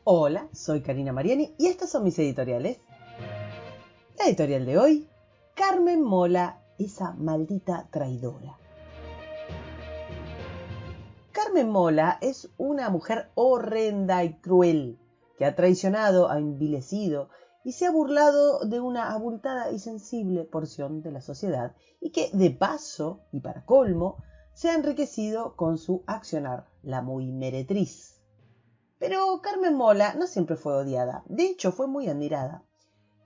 Hola, soy Karina Mariani y estas son mis editoriales. La editorial de hoy, Carmen Mola, esa maldita traidora. Carmen Mola es una mujer horrenda y cruel que ha traicionado, ha envilecido y se ha burlado de una abultada y sensible porción de la sociedad y que, de paso y para colmo, se ha enriquecido con su accionar, la muy meretriz. Pero Carmen Mola no siempre fue odiada, de hecho fue muy admirada.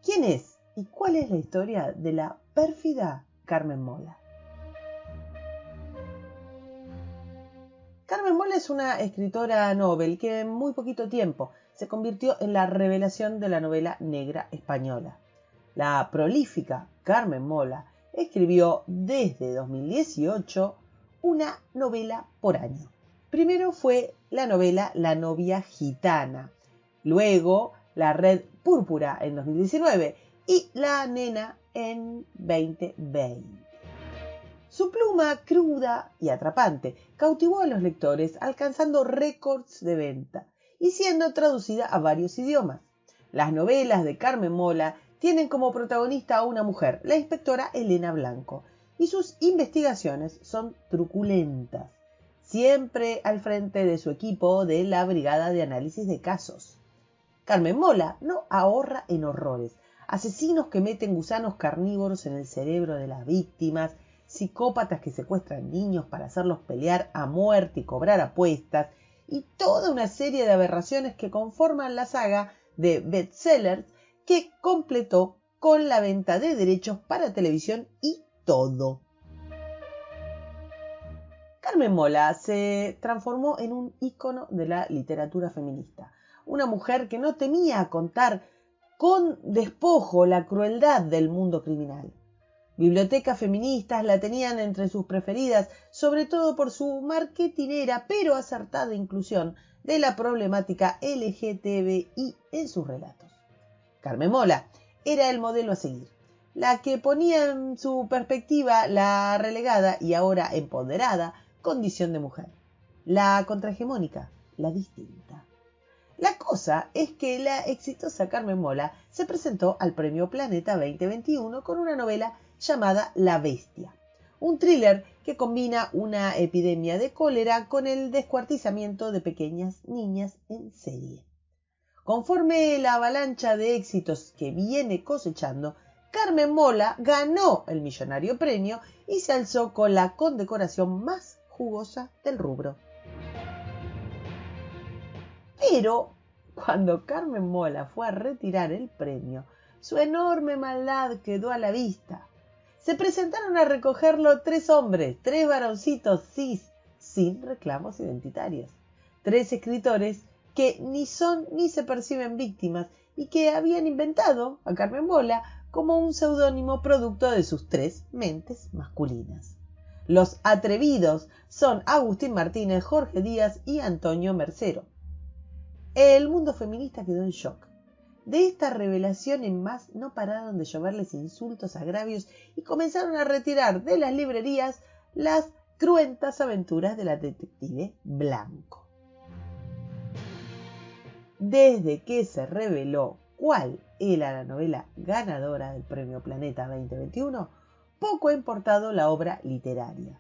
¿Quién es y cuál es la historia de la pérfida Carmen Mola? Carmen Mola es una escritora novel que en muy poquito tiempo se convirtió en la revelación de la novela negra española. La prolífica Carmen Mola escribió desde 2018 una novela por año. Primero fue la novela La novia gitana, luego La red púrpura en 2019 y La nena en 2020. Su pluma cruda y atrapante cautivó a los lectores, alcanzando récords de venta y siendo traducida a varios idiomas. Las novelas de Carmen Mola tienen como protagonista a una mujer, la inspectora Elena Blanco, y sus investigaciones son truculentas, siempre al frente de su equipo de la Brigada de Análisis de Casos. Carmen Mola no ahorra en horrores, asesinos que meten gusanos carnívoros en el cerebro de las víctimas, psicópatas que secuestran niños para hacerlos pelear a muerte y cobrar apuestas, y toda una serie de aberraciones que conforman la saga de bestsellers que completó con la venta de derechos para televisión y todo. Carmen Mola se transformó en un ícono de la literatura feminista, una mujer que no temía contar con despojo la crueldad del mundo criminal. Bibliotecas feministas la tenían entre sus preferidas, sobre todo por su marketinera pero acertada inclusión de la problemática LGTBI en sus relatos. Carmen Mola era el modelo a seguir, la que ponía en su perspectiva la relegada y ahora empoderada condición de mujer, la contrahegemónica, la distinta. La cosa es que la exitosa Carmen Mola se presentó al Premio Planeta 2021 con una novela llamada La Bestia, un thriller que combina una epidemia de cólera con el descuartizamiento de pequeñas niñas en serie. Conforme la avalancha de éxitos que viene cosechando, Carmen Mola ganó el millonario premio y se alzó con la condecoración más jugosa del rubro. Pero cuando Carmen Mola fue a retirar el premio, su enorme maldad quedó a la vista. Se presentaron a recogerlo 3 hombres, 3 varoncitos cis, sin reclamos identitarios. 3 escritores que ni son ni se perciben víctimas y que habían inventado a Carmen Mola como un seudónimo producto de sus 3 mentes masculinas. Los atrevidos son Agustín Martínez, Jorge Díaz y Antonio Mercero. El mundo feminista quedó en shock. De esta revelación en más no pararon de lloverles insultos, agravios y comenzaron a retirar de las librerías las cruentas aventuras de la detective Blanco. Desde que se reveló cuál era la novela ganadora del Premio Planeta 2021, poco ha importado la obra literaria.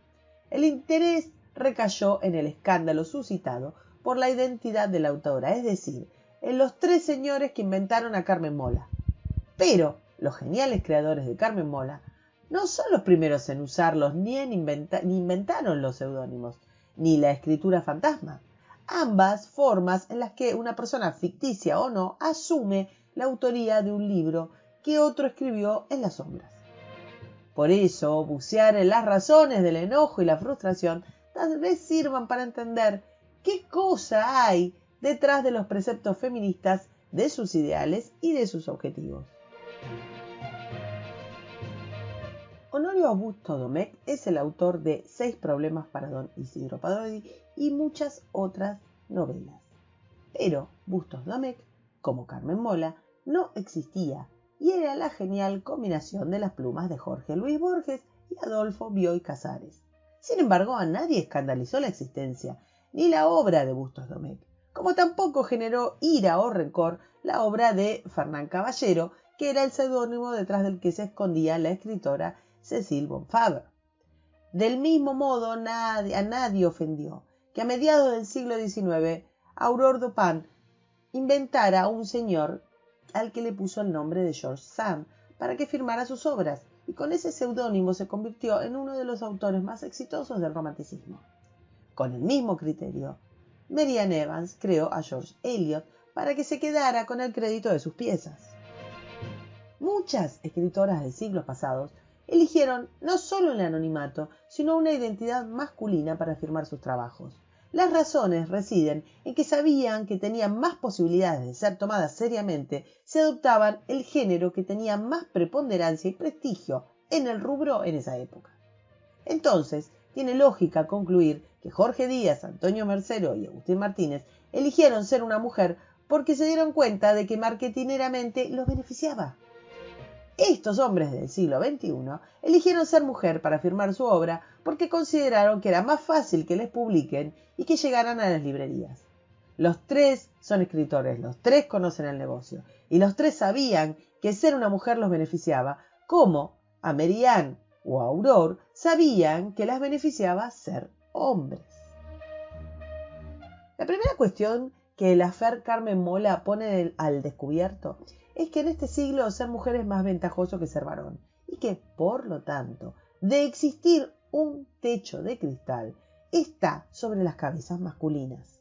El interés recayó en el escándalo suscitado por la identidad de la autora, es decir, en los 3 señores que inventaron a Carmen Mola. Pero los geniales creadores de Carmen Mola no son los primeros en usarlos ni inventaron los seudónimos, ni la escritura fantasma. Ambas formas en las que una persona, ficticia o no, asume la autoría de un libro que otro escribió en las sombras. Por eso, bucear en las razones del enojo y la frustración tal vez sirvan para entender qué cosa hay detrás de los preceptos feministas, de sus ideales y de sus objetivos. Honorio Augusto Domecq es el autor de 6 problemas para don Isidro Parodi y muchas otras novelas. Pero Bustos Domecq, como Carmen Mola, no existía y era la genial combinación de las plumas de Jorge Luis Borges y Adolfo Bioy Casares. Sin embargo, a nadie escandalizó la existencia ni la obra de Bustos Domecq, como tampoco generó ira o rencor la obra de Fernán Caballero, que era el seudónimo detrás del que se escondía la escritora Cécile von Faber. Del mismo modo, a nadie ofendió que a mediados del siglo XIX Aurore Dupin inventara un señor al que le puso el nombre de George Sand para que firmara sus obras, y con ese seudónimo se convirtió en uno de los autores más exitosos del romanticismo. Con el mismo criterio, Marianne Evans creó a George Eliot para que se quedara con el crédito de sus piezas. Muchas escritoras de siglos pasados eligieron no solo el anonimato, sino una identidad masculina para firmar sus trabajos. Las razones residen en que sabían que tenían más posibilidades de ser tomadas seriamente si adoptaban el género que tenía más preponderancia y prestigio en el rubro en esa época. Entonces, tiene lógica concluir que Jorge Díaz, Antonio Mercero y Agustín Martínez eligieron ser una mujer porque se dieron cuenta de que marketineramente los beneficiaba. Estos hombres del siglo XXI eligieron ser mujer para firmar su obra porque consideraron que era más fácil que les publiquen y que llegaran a las librerías. Los tres son escritores, los tres conocen el negocio y los tres sabían que ser una mujer los beneficiaba, como a Marianne o a Aurore sabían que las beneficiaba ser hombres. La primera cuestión que el affaire Carmen Mola pone al descubierto es que en este siglo ser mujer es más ventajoso que ser varón y que, por lo tanto, de existir un techo de cristal, está sobre las cabezas masculinas.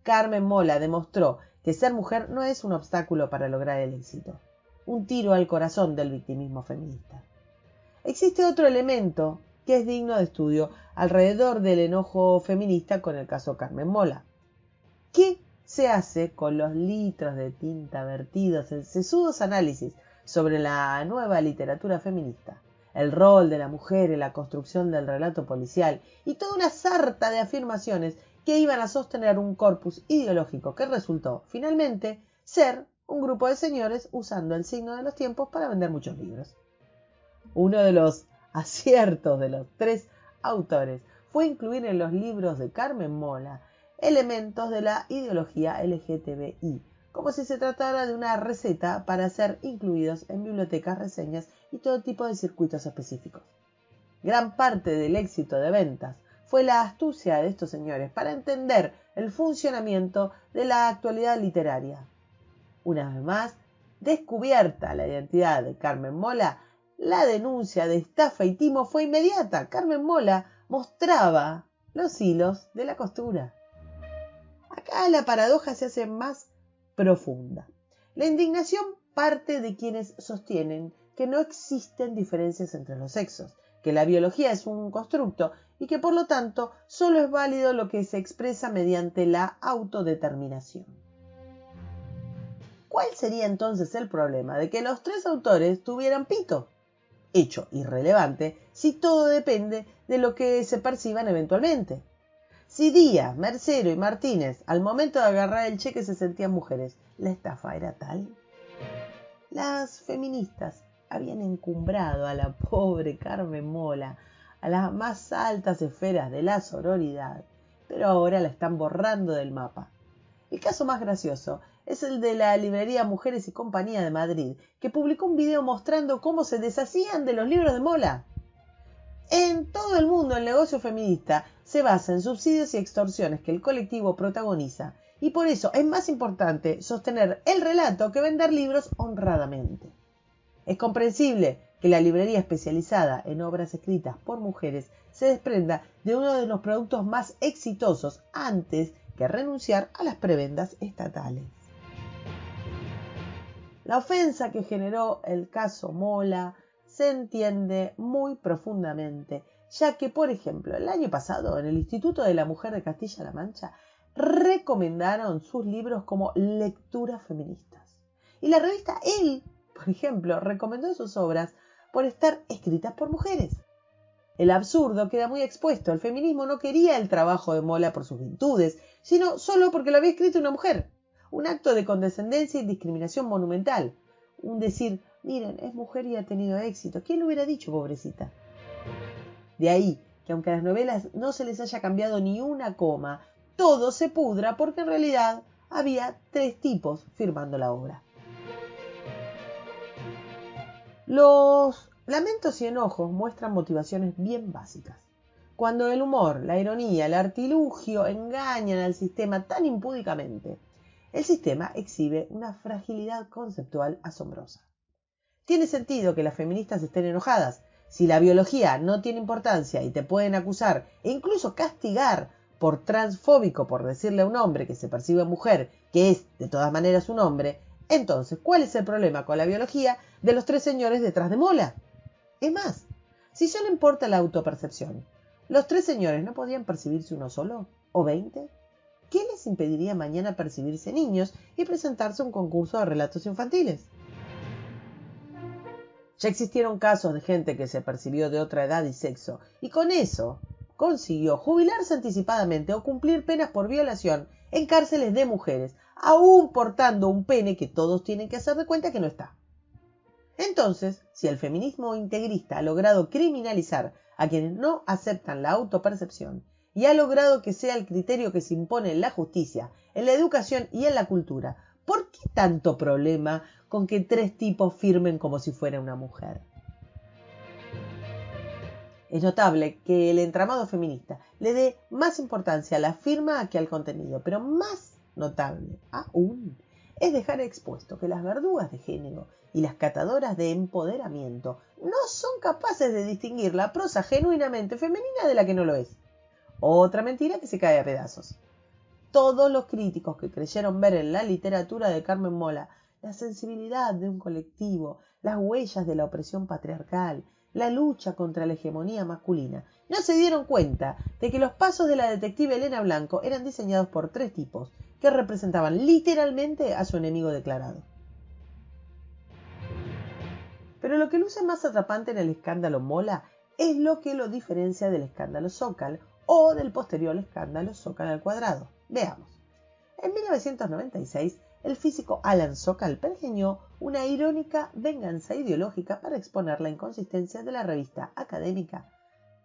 Carmen Mola demostró que ser mujer no es un obstáculo para lograr el éxito, un tiro al corazón del victimismo feminista. Existe otro elemento que es digno de estudio alrededor del enojo feminista con el caso Carmen Mola. ¿Qué se hace con los litros de tinta vertidos en sesudos análisis sobre la nueva literatura feminista, el rol de la mujer en la construcción del relato policial y toda una sarta de afirmaciones que iban a sostener un corpus ideológico que resultó, finalmente, ser un grupo de señores usando el signo de los tiempos para vender muchos libros? Uno de los aciertos de los tres autores fue incluir en los libros de Carmen Mola elementos de la ideología LGTBI, como si se tratara de una receta para ser incluidos en bibliotecas, reseñas y todo tipo de circuitos específicos. Gran parte del éxito de ventas fue la astucia de estos señores para entender el funcionamiento de la actualidad literaria. Una vez más, descubierta la identidad de Carmen Mola, la denuncia de estafa y timo fue inmediata. Carmen Mola mostraba los hilos de la costura. Acá la paradoja se hace más profunda. La indignación parte de quienes sostienen que no existen diferencias entre los sexos, que la biología es un constructo y que por lo tanto solo es válido lo que se expresa mediante la autodeterminación. ¿Cuál sería entonces el problema de que los tres autores tuvieran pito? Hecho irrelevante si todo depende de lo que se perciban eventualmente. Si Díaz, Mercero y Martínez al momento de agarrar el cheque se sentían mujeres, ¿la estafa era tal? Las feministas habían encumbrado a la pobre Carmen Mola a las más altas esferas de la sororidad, pero ahora la están borrando del mapa. El caso más gracioso es el de la librería Mujeres y Compañía de Madrid, que publicó un video mostrando cómo se deshacían de los libros de Mola. En todo el mundo el negocio feminista se basa en subsidios y extorsiones que el colectivo protagoniza, y por eso es más importante sostener el relato que vender libros honradamente. Es comprensible que la librería especializada en obras escritas por mujeres se desprenda de uno de los productos más exitosos antes que renunciar a las prebendas estatales. La ofensa que generó el caso Mola se entiende muy profundamente, ya que, por ejemplo, el año pasado en el Instituto de la Mujer de Castilla-La Mancha recomendaron sus libros como lecturas feministas. Y la revista Elle, por ejemplo, recomendó sus obras por estar escritas por mujeres. El absurdo queda muy expuesto. El feminismo no quería el trabajo de Mola por sus virtudes, sino solo porque lo había escrito una mujer. Un acto de condescendencia y discriminación monumental. Un decir, miren, es mujer y ha tenido éxito. ¿Quién lo hubiera dicho, pobrecita? De ahí que aunque a las novelas no se les haya cambiado ni una coma, todo se pudra porque en realidad había 3 tipos firmando la obra. Los lamentos y enojos muestran motivaciones bien básicas. Cuando el humor, la ironía, el artilugio engañan al sistema tan impúdicamente, el sistema exhibe una fragilidad conceptual asombrosa. Tiene sentido que las feministas estén enojadas. Si la biología no tiene importancia y te pueden acusar e incluso castigar por transfóbico por decirle a un hombre que se percibe mujer, que es de todas maneras un hombre, entonces, ¿cuál es el problema con la biología de los 3 señores detrás de Mola? Es más, si solo importa la autopercepción, ¿los 3 señores no podían percibirse uno solo? ¿O 20? ¿Qué les impediría mañana percibirse niños y presentarse a un concurso de relatos infantiles? Ya existieron casos de gente que se percibió de otra edad y sexo, y con eso consiguió jubilarse anticipadamente o cumplir penas por violación en cárceles de mujeres, aún portando un pene que todos tienen que hacer de cuenta que no está. Entonces, si el feminismo integrista ha logrado criminalizar a quienes no aceptan la autopercepción y ha logrado que sea el criterio que se impone en la justicia, en la educación y en la cultura, ¿por qué tanto problema con que 3 tipos firmen como si fuera una mujer? Es notable que el entramado feminista le dé más importancia a la firma que al contenido, pero más notable aún es dejar expuesto que las verdugas de género y las catadoras de empoderamiento no son capaces de distinguir la prosa genuinamente femenina de la que no lo es. Otra mentira que se cae a pedazos. Todos los críticos que creyeron ver en la literatura de Carmen Mola la sensibilidad de un colectivo, las huellas de la opresión patriarcal, la lucha contra la hegemonía masculina, no se dieron cuenta de que los pasos de la detective Elena Blanco eran diseñados por 3 tipos que representaban literalmente a su enemigo declarado. Pero lo que luce más atrapante en el escándalo Mola es lo que lo diferencia del escándalo Zócal o del posterior escándalo Zócal al cuadrado. Veamos. En 1996, el físico Alan Sokal pergeñó una irónica venganza ideológica para exponer la inconsistencia de la revista académica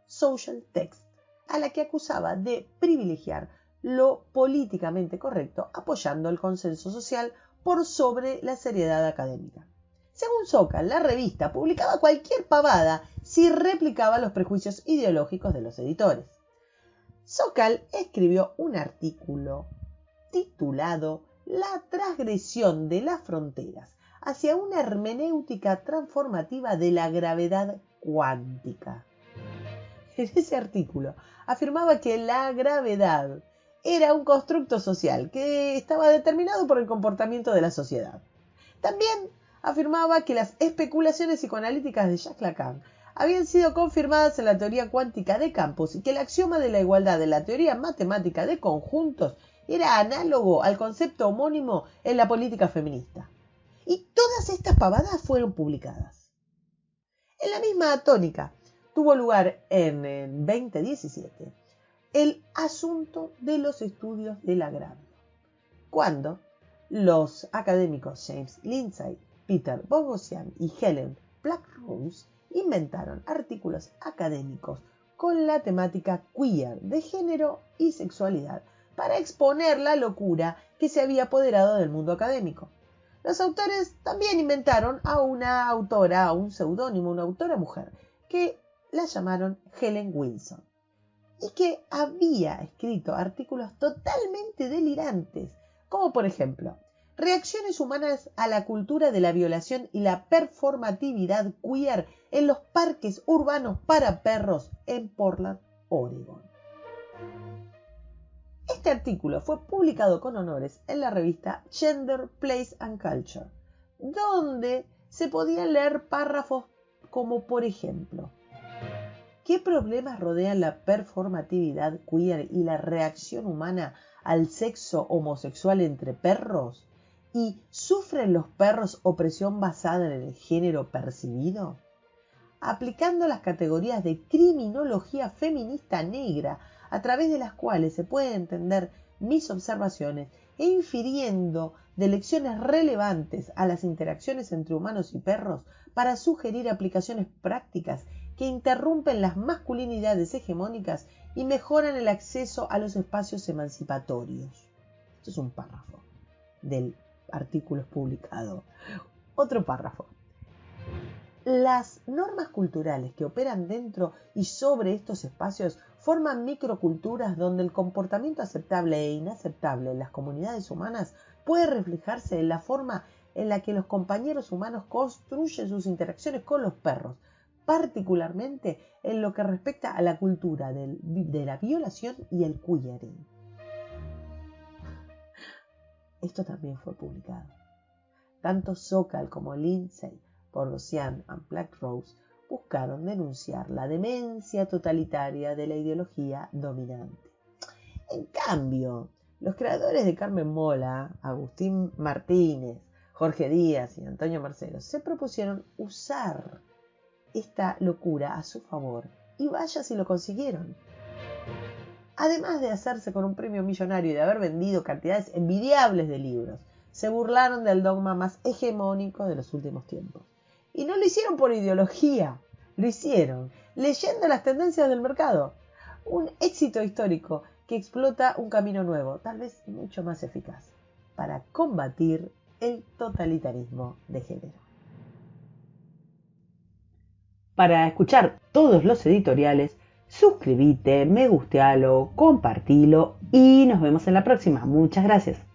Social Text, a la que acusaba de privilegiar lo políticamente correcto, apoyando el consenso social por sobre la seriedad académica. Según Sokal, la revista publicaba cualquier pavada si replicaba los prejuicios ideológicos de los editores. Sokal escribió un artículo titulado La transgresión de las fronteras hacia una hermenéutica transformativa de la gravedad cuántica. En ese artículo afirmaba que la gravedad era un constructo social que estaba determinado por el comportamiento de la sociedad. También afirmaba que las especulaciones psicoanalíticas de Jacques Lacan habían sido confirmadas en la teoría cuántica de campos y que el axioma de la igualdad de la teoría matemática de conjuntos era análogo al concepto homónimo en la política feminista. Y todas estas pavadas fueron publicadas. En la misma tónica tuvo lugar en 2017 el asunto de los estudios del agravio, cuando los académicos James Lindsay, Peter Boghossian y Helen Blackrose inventaron artículos académicos con la temática queer de género y sexualidad para exponer la locura que se había apoderado del mundo académico. Los autores también inventaron a una autora, a un seudónimo, una autora mujer, que la llamaron Helen Wilson, y que había escrito artículos totalmente delirantes, como por ejemplo, reacciones humanas a la cultura de la violación y la performatividad queer en los parques urbanos para perros en Portland, Oregon. Este artículo fue publicado con honores en la revista Gender, Place and Culture, donde se podían leer párrafos como por ejemplo: ¿qué problemas rodean la performatividad queer y la reacción humana al sexo homosexual entre perros? ¿Y sufren los perros opresión basada en el género percibido? Aplicando las categorías de criminología feminista negra, a través de las cuales se pueden entender mis observaciones e infiriendo de lecciones relevantes a las interacciones entre humanos y perros para sugerir aplicaciones prácticas que interrumpen las masculinidades hegemónicas y mejoran el acceso a los espacios emancipatorios. Esto es un párrafo del artículo publicado. Otro párrafo. Las normas culturales que operan dentro y sobre estos espacios forman microculturas donde el comportamiento aceptable e inaceptable en las comunidades humanas puede reflejarse en la forma en la que los compañeros humanos construyen sus interacciones con los perros, particularmente en lo que respecta a la cultura de la violación y el queering. Esto también fue publicado. Tanto Sokal como Lindsay, Bogosian y Black Rose buscaron denunciar la demencia totalitaria de la ideología dominante. En cambio, los creadores de Carmen Mola, Agustín Martínez, Jorge Díaz y Antonio Marcelo, se propusieron usar esta locura a su favor, y vaya si lo consiguieron. Además de hacerse con un premio millonario y de haber vendido cantidades envidiables de libros, se burlaron del dogma más hegemónico de los últimos tiempos. Y no lo hicieron por ideología, lo hicieron leyendo las tendencias del mercado. Un éxito histórico que explota un camino nuevo, tal vez mucho más eficaz, para combatir el totalitarismo de género. Para escuchar todos los editoriales, suscríbete, me gustealo, compartilo y nos vemos en la próxima. Muchas gracias.